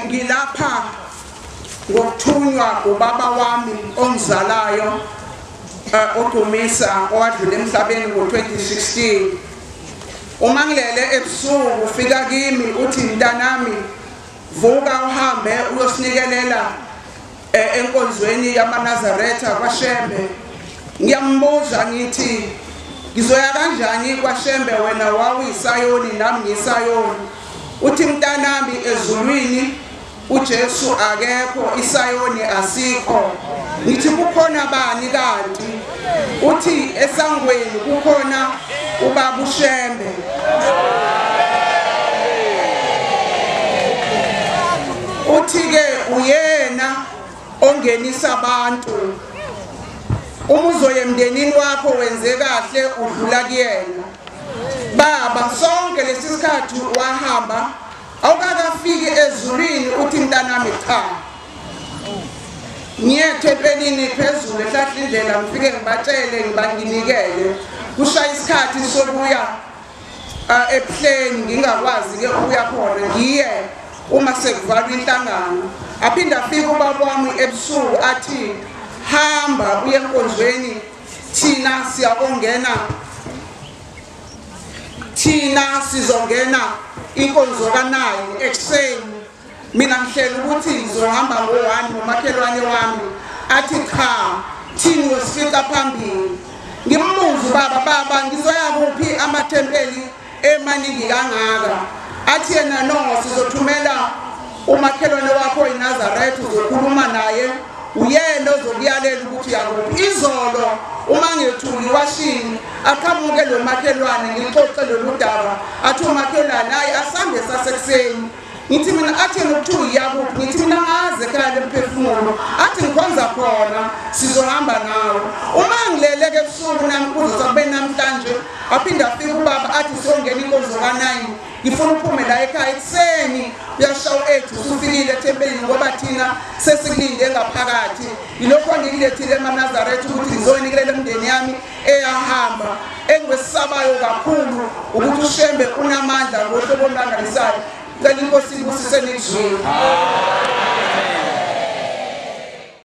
ngilapha ngokuthunywa ubaba wami ongizalayo uDumisa owadlula emhlabeni ngo2016. Uma ngilele ebusuku ufika kimi uthi mntanami vuka uhambe uyosnikelela enkonzweni yamaNazaretha kwaShembe. Ngiyambuza ngithi ngizoya kanjani kwaShembe wena wawuyisayoni nami ngisayoni? Uthi mntanami ezulwini uJesu akekho isayoni asikho. Ngithi kukhona bani kanti? Uthi esangweni kukhona ubaba uShembe. Uthi ke uyena ongenisa abantu. Uma uzoya emndenini wakho wenze kahle udlula kuyena. Baba sonke lesisikhathi wahamba awukakafiki ezulwini uthi mntanami cha. Ngiyethempelini phezulu ehlahla indlela ngifike ngibatshele ngibanginikele kushaya isikhathi sokuya eplane ngingakwazi ke ukuya khona ngiye uma sekuvalwa inhlangano. Aphinda afika ubaba wami ebusuku athi hamba uye enkonzweni thina sizongena inkonzo ka9 ekseni. Mina ngihleli ukuthi ngizohamba ngo1 nomakhelwane wami athi cha thini wesifika phambili. Ngimbuza baba ngizoya kuphi amathempeli emaningi kangaka? Athi yena no sizothumela umakhelwane wakho eNazaretha uzokhuluma naye uyena ozokuyalela ukuthi yakuphi. Izolo uma ngethuli washini aqhamuke lo makhelwane ngixoxe lolu daba athi umakhelwane hayi asambe sasekuseni. Ngithi mina athi ngokuthu yakuphi? Ngithi mina ngaze ekhaya lemphefumulo athi ngikhonza khona sizohamba nawe. Uma ngileleke ebusuku nami kuze kube namhlanje aphinda afika ubaba athi siyongena inkonzo ka9 ngifuna uphume la ekhaya ekseni uyashawa ethi usufikile ethempelini ngoba thina sesikulinde ngaphakathi. Yilokho ngilethile eMaNazaretha ukuthi ngizoyinikela umndeni yami eyahamba. Engwesabayo kakhulu ukuthi uShembe unamandla ngohlobo olangalisayo. Ngicela inkosi ibusise nezulu.